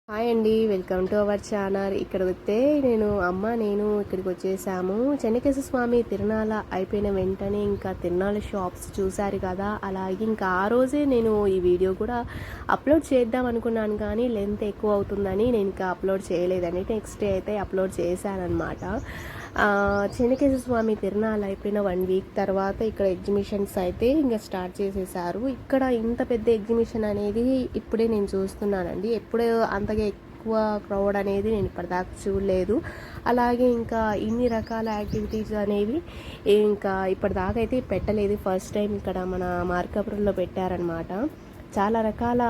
Hi అండి, welcome to our channel. ఇక్కడికి నేను ఇక్కడికి వచ్చేసాము. చెన్నకేశవ స్వామి తిరునాళ అయిపోయిన వెంటనే ఇంకా తిరునాళ షాప్స్ చూశారు కదా, అలాగే ఇంకా ఆ రోజే నేను ఈ వీడియో కూడా అప్లోడ్ చేద్దాం అనుకున్నాను, కానీ లెంత్ ఎక్కువ అవుతుందని నేను ఇంకా అప్లోడ్ చేయలేదండి. నెక్స్ట్ డే అయితే అప్లోడ్ చేశానమాట. చెన్నకేశవ స్వామి తిరునాళ అయిపోయిన 1 వీక్ తర్వాత ఇక్కడ ఎగ్జిబిషన్స్ అయితే ఇంకా స్టార్ట్ చేసేసారు. ఇక్కడ ఇంత పెద్ద ఎగ్జిబిషన్ అనేది ఇప్పుడే నేను చూస్తున్నానండి. ఎప్పుడే అంతగా ఎక్కువ క్రౌడ్ అనేది నేను ఇప్పటిదాకా చూడలేదు. అలాగే ఇంకా ఇన్ని రకాల యాక్టివిటీస్ అనేవి ఇంకా ఇప్పటిదాకా అయితే పెట్టలేదు. ఫస్ట్ టైం ఇక్కడ మన మార్కాపురంలో పెట్టారనమాట. చాలా రకాల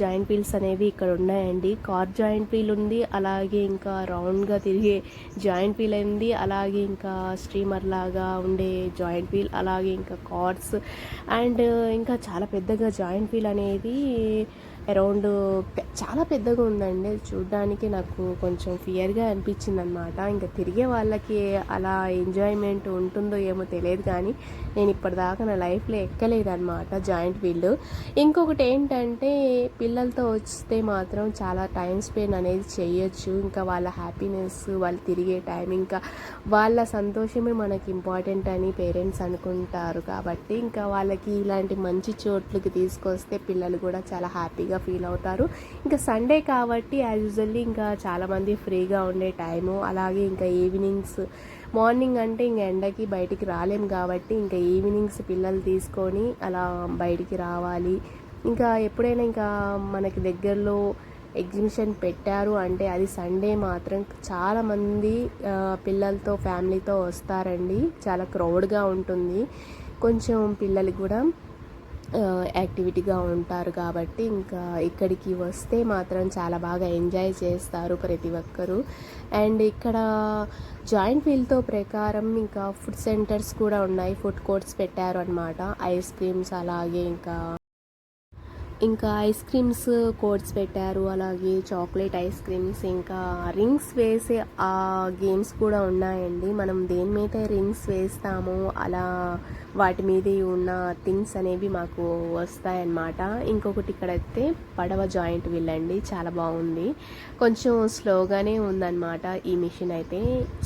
జాయింట్ వీల్స్ అనేవి ఇక్కడ ఉన్నాయండి. కార్ జాయింట్ వీల్ ఉంది, అలాగే ఇంకా రౌండ్గా తిరిగే జాయింట్ వీల్ ఉంది, అలాగే ఇంకా స్ట్రీమర్ లాగా ఉండే జాయింట్ వీల్, అలాగే ఇంకా కార్డ్స్ అండ్ ఇంకా చాలా పెద్దగా జాయింట్ వీల్ అనేది అరౌండ్ చాలా పెద్దగా ఉందండి. చూడడానికి నాకు కొంచెం ఫియర్గా అనిపించింది అనమాట. ఇంకా తిరిగే వాళ్ళకి అలా ఎంజాయ్మెంట్ ఉంటుందో ఏమో తెలియదు, కానీ నేను ఇప్పటిదాకా నా లైఫ్లో ఎక్కలేదన్నమాట జాయింట్ వీల్. ఇంకొకటి ఏంటంటే పిల్లలతో వస్తే మాత్రం చాలా టైం స్పెండ్ అనేది చేయొచ్చు. ఇంకా వాళ్ళ హ్యాపీనెస్, వాళ్ళు తిరిగే టైం, ఇంకా వాళ్ళ సంతోషమే మనకి ఇంపార్టెంట్ అని పేరెంట్స్ అనుకుంటారు. కాబట్టి ఇంకా వాళ్ళకి ఇలాంటి మంచి చోట్లకి తీసుకొస్తే పిల్లలు కూడా చాలా హ్యాపీగా ఫీల్ అవుతారు. ఇంకా సండే కాబట్టి యాజ్ యూజువల్లీ ఇంకా చాలామంది ఫ్రీగా ఉండే టైము, అలాగే ఇంకా ఈవినింగ్స్, మార్నింగ్ అంటే ఇంకా ఎండకి బయటికి రాలేము కాబట్టి ఇంకా ఈవినింగ్స్ పిల్లలు తీసుకొని అలా బయటికి రావాలి. ఇంకా ఎప్పుడైనా ఇంకా మనకి దగ్గరలో ఎగ్జిబిషన్ పెట్టారు అంటే అది సండే మాత్రం చాలామంది పిల్లలతో ఫ్యామిలీతో వస్తారండి. చాలా క్రౌడ్గా ఉంటుంది. కొంచెం పిల్లలు కూడా యాక్టివిటీగా ఉంటారు కాబట్టి ఇంకా ఇక్కడికి వస్తే మాత్రం చాలా బాగా ఎంజాయ్ చేస్తారు ప్రతి ఒక్కరూ. అండ్ ఇక్కడ జాయింట్ వీల్తో ప్రకారం ఇంకా ఫుడ్ సెంటర్స్ కూడా ఉన్నాయి, ఫుడ్ కోర్ట్స్ పెట్టారు అనమాట. ఐస్ క్రీమ్స్, అలాగే ఇంకా ఐస్ క్రీమ్స్ కోర్ట్స్ పెట్టారు, అలాగే చాక్లెట్ ఐస్ క్రీమ్స్, ఇంకా రింగ్స్ వేసే ఆ గేమ్స్ కూడా ఉన్నాయండి. మనం దేని మీద రింగ్స్ వేస్తామో అలా వాటి మీద ఉన్న థింగ్స్ అనేవి మాకు వస్తాయన్నమాట. ఇంకొకటి ఇక్కడైతే పడవ జాయింట్ వీల్ అండి, చాలా బాగుంది. కొంచెం స్లోగానే ఉందన్నమాట ఈ మిషన్ అయితే.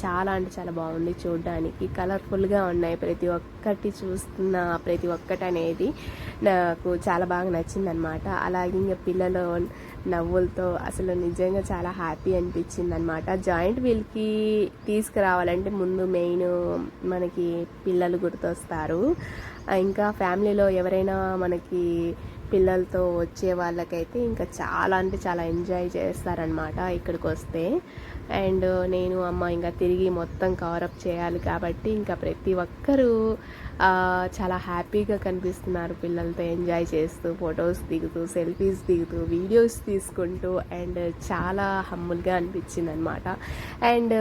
చాలా అంటే చాలా బాగుంది చూడడానికి. కలర్ఫుల్గా ఉన్నాయి ప్రతి ఒక్కటి, చూస్తున్న ప్రతి ఒక్కటి అనేది నాకు చాలా బాగా నచ్చింది అనమాట. అలాగే ఇంకా పిల్లలు నవ్వులతో అసలు నిజంగా చాలా హ్యాపీ అనిపించింది అనమాట. జాయింట్ వీల్కి తీసుకురావాలంటే ముందు మెయిన్ మనకి పిల్లలు గుర్తొస్తారు. ఇంకా ఫ్యామిలీలో ఎవరైనా మనకి పిల్లలతో వచ్చే వాళ్ళకైతే ఇంకా చాలా అంటే చాలా ఎంజాయ్ చేస్తారనమాట ఇక్కడికి వస్తే. అండ్ నేను అమ్మ ఇంకా తిరిగి మొత్తం కవరప్ చేయాలి కాబట్టి ఇంకా ప్రతి ఒక్కరూ చాలా హ్యాపీగా కనిపిస్తున్నారు, పిల్లలతో ఎంజాయ్ చేస్తూ, ఫొటోస్ దిగుతూ, సెల్ఫీస్ దిగుతూ, వీడియోస్ తీసుకుంటూ. అండ్ చాలా హమ్ముల్గా అనిపించింది అనమాట. అండ్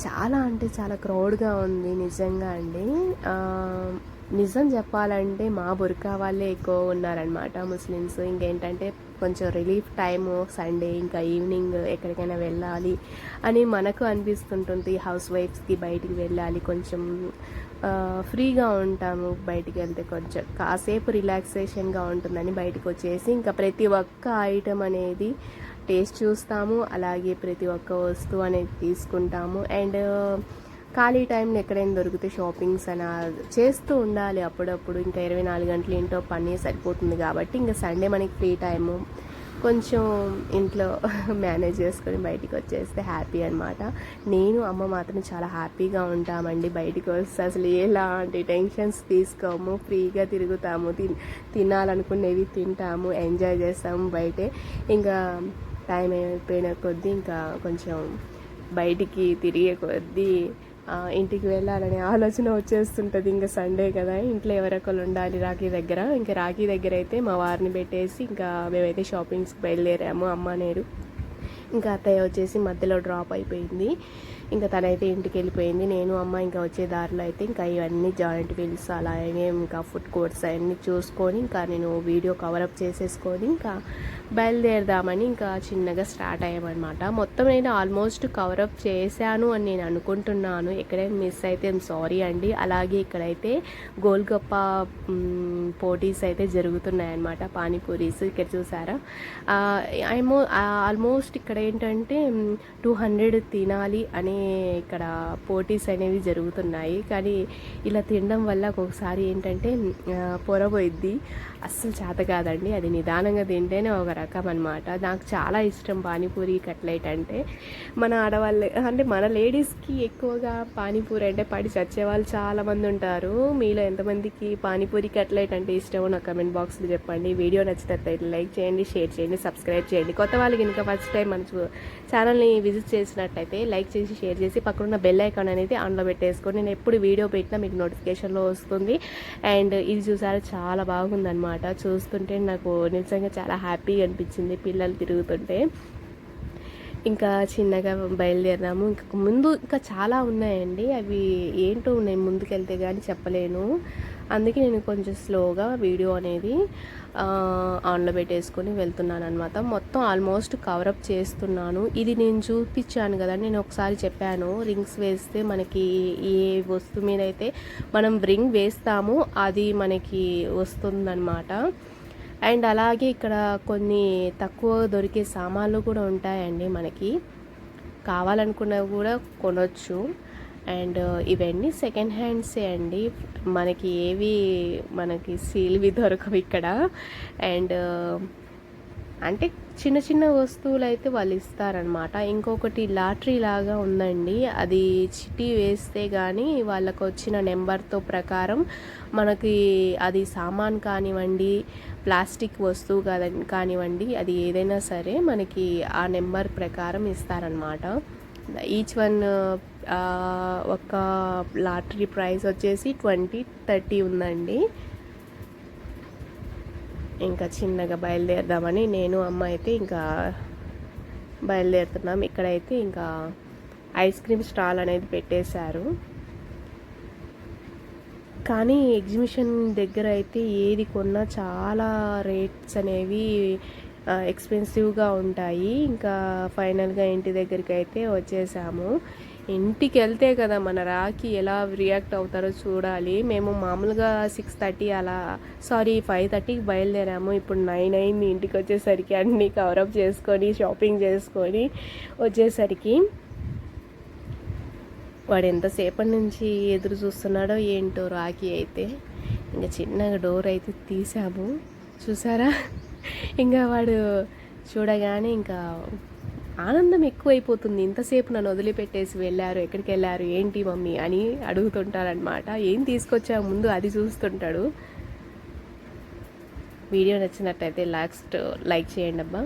చాలా అంటే చాలా క్రౌడ్గా ఉంది నిజంగా అండి. నిజం చెప్పాలంటే మా బుర్కా వాళ్ళే ఎక్కువ ఉన్నారనమాట, ముస్లిమ్స్. ఇంకేంటంటే కొంచెం రిలీఫ్ టైము సండే, ఇంకా ఈవినింగ్ ఎక్కడికైనా వెళ్ళాలి అని మనకు అనిపిస్తుంటుంది. హౌస్ వైఫ్స్కి బయటికి వెళ్ళాలి, కొంచెం ఫ్రీగా ఉంటాము, బయటికి వెళ్తే కొంచెం కాసేపు రిలాక్సేషన్గా ఉంటుందని బయటకు వచ్చేసి ఇంకా ప్రతి ఒక్క ఐటమ్ అనేది టేస్ట్ చూస్తాము, అలాగే ప్రతి ఒక్క వస్తువు అనేది తీసుకుంటాము. అండ్ ఖాళీ టైంలో ఎక్కడైనా దొరికితే షాపింగ్స్ అని చేస్తూ ఉండాలి అప్పుడప్పుడు. ఇంకా 24 గంటలు ఏంటో పని సరిపోతుంది కాబట్టి ఇంకా సండే మనకి ఫ్రీ టైము, కొంచెం ఇంట్లో మేనేజ్ చేసుకొని బయటికి వచ్చేస్తే హ్యాపీ అనమాట. నేను అమ్మ మాత్రం చాలా హ్యాపీగా ఉంటామండి బయటికి వస్తే. అసలు ఎలాంటి టెన్షన్స్ తీసుకోము, ఫ్రీగా తిరుగుతాము, తినాలనుకునేవి తింటాము, ఎంజాయ్ చేస్తాము బయటే. ఇంకా టైం అయిపోయిన కొద్దీ ఇంకా కొంచెం బయటికి తిరిగే కొద్దీ ఇంటికి వెళ్ళాలనే ఆలోచన వచ్చేస్తుంటుంది. ఇంకా సండే కదా, ఇంట్లో ఎవరొకరు ఉండాలి రాఖీ దగ్గర. ఇంకా రాఖీ దగ్గర అయితే మా వారిని పెట్టేసి ఇంకా మేమైతే షాపింగ్స్కి బయలుదేరాము, అమ్మ నేను. ఇంకా అత్తయ్య వచ్చేసి మధ్యలో డ్రాప్ అయిపోయింది. ఇంకా తనైతే ఇంటికి వెళ్ళిపోయింది. నేను అమ్మ ఇంకా వచ్చే దారిలో అయితే ఇంకా ఇవన్నీ జాయింట్ వీల్స్ అలాగే ఇంకా ఫుడ్ కోర్ట్స్ అవన్నీ చూసుకొని ఇంకా నేను వీడియో కవరప్ చేసేసుకొని ఇంకా బయలుదేరదామని ఇంకా చిన్నగా స్టార్ట్ అయ్యామన్నమాట. మొత్తం నేను ఆల్మోస్ట్ కవరప్ చేశాను అని నేను అనుకుంటున్నాను. ఎక్కడైనా మిస్ అయితే సారీ అండి. అలాగే ఇక్కడైతే గోల్గప్ప పోటీస్ అయితే జరుగుతున్నాయి అన్నమాట, పానీపూరీస్. ఇక్కడ చూసారా, ఆల్మోస్ట్ ఇక్కడ ఏంటంటే 200 తినాలి అనే ఇక్కడ పోటీస్ అనేవి జరుగుతున్నాయి. కానీ ఇలా తినడం వల్ల ఒక్కొక్కసారి ఏంటంటే పొరబోయిద్ది, అస్సలు చేత కాదండి. అది నిదానంగా తింటేనే ఒక రకం అనమాట. నాకు చాలా ఇష్టం పానీపూరి కట్లెట్ అంటే. మన ఆడవాళ్ళు అంటే మన లేడీస్కి ఎక్కువగా పానీపూరి అంటే పడి చచ్చేవాళ్ళు చాలామంది ఉంటారు. మీలో ఎంతమందికి పానీపూరి కట్లెట్ అంటే ఇష్టమో నాకు కమెంట్ బాక్స్లో చెప్పండి. వీడియో నచ్చినట్లయితే లైక్ చేయండి, షేర్ చేయండి, సబ్స్క్రైబ్ చేయండి. కొత్త వాళ్ళకి ఇంకా ఫస్ట్ టైం మన ఛానల్ని విజిట్ చేసినట్టయితే లైక్ చేసి షేర్ చేసి పక్కన బెల్ ఐకాన్ అనేది ఆన్లో పెట్టేసుకొని నేను ఎప్పుడు వీడియో పెట్టినా మీకు నోటిఫికేషన్లో వస్తుంది. అండ్ ఇది చూసారా, చాలా బాగుందన్నమాట. చూస్తుంటే నాకు నిజంగా చాలా హ్యాపీగా అనిపించింది పిల్లలు తిరుగుతుంటే. ఇంకా చిన్నగా బయలుదేరినాము. ఇంకా ముందు ఇంకా చాలా ఉన్నాయండి, అవి ఏంటో నేను ముందుకెళ్తే కానీ చెప్పలేను. అందుకే నేను కొంచెం స్లోగా వీడియో అనేది ఆన్లో పెట్టేసుకొని వెళ్తున్నాను అనమాట. మొత్తం ఆల్మోస్ట్ కవరప్ చేస్తున్నాను. ఇది నేను చూపించాను కదా, నేను ఒకసారి చెప్పాను రింగ్స్ వేస్తే మనకి ఏ వస్తువు మీద అయితే మనం రింగ్ వేస్తామో అది మనకి వస్తుందన్నమాట. అండ్ అలాగే ఇక్కడ కొన్ని తక్కువ దొరికే సామాన్లు కూడా ఉంటాయండి, మనకి కావాలనుకున్నవి కూడా కొనవచ్చు. అండ్ ఇవన్నీ సెకండ్ హ్యాండ్సే అండి, మనకి ఏవి మనకి సీల్వి దొరకవు ఇక్కడ. అండ్ అంటే చిన్న చిన్న వస్తువులు అయితే వాళ్ళు ఇస్తారనమాట. ఇంకొకటి లాటరీ లాగా ఉందండి, అది చిట్టి వేస్తే కానీ వాళ్ళకు వచ్చిన నెంబర్తో ప్రకారం మనకి అది సామాన్ కానివ్వండి, ప్లాస్టిక్ వస్తువు కానివ్వండి, అది ఏదైనా సరే మనకి ఆ నెంబర్ ప్రకారం ఇస్తారనమాట. ఈచ్ వన్ ఒక లాటరీ ప్రైస్ వచ్చేసి 20-30 ఉందండి. ఇంకా చిన్నగా బయలుదేరదామని నేను అమ్మ అయితే ఇంకా బయలుదేరుతున్నాం. ఇక్కడైతే ఇంకా ఐస్ క్రీమ్ స్టాల్ అనేది పెట్టేశారు. కానీ ఎగ్జిబిషన్ దగ్గర అయితే ఏది కొన్నా చాలా రేట్స్ అనేవి ఎక్స్పెన్సివ్గా ఉంటాయి. ఇంకా ఫైనల్గా ఇంటి దగ్గరికి అయితే వచ్చేసాము. ఇంటికి వెళ్తే కదా మన రాకి ఎలా రియాక్ట్ అవుతారో చూడాలి. మేము మామూలుగా 6:30 అలా 5:30కి బయలుదేరాము. ఇప్పుడు 9 అయింది. ఇంటికి వచ్చేసరికి అన్నీ కవరప్ చేసుకొని షాపింగ్ చేసుకొని వచ్చేసరికి వాడు ఎంతసేపటి నుంచి ఎదురు చూస్తున్నాడో ఏంటో రాకి అయితే. ఇంకా చిన్నగా డోర్ అయితే తీసాము, చూసారా. ఇంకా వాడు చూడగానే ఇంకా ఆనందం ఎక్కువైపోతుంది. ఇంతసేపు నన్ను వదిలిపెట్టేసి వెళ్ళారు, ఎక్కడికి వెళ్ళారు, ఏంటి మమ్మీ అని అడుగుతుంటారనమాట. ఏం తీసుకొచ్చావు ముందు అది చూస్తుంటాడు. వీడియో నచ్చినట్టయితే లైక్ చేయండి అబ్బా.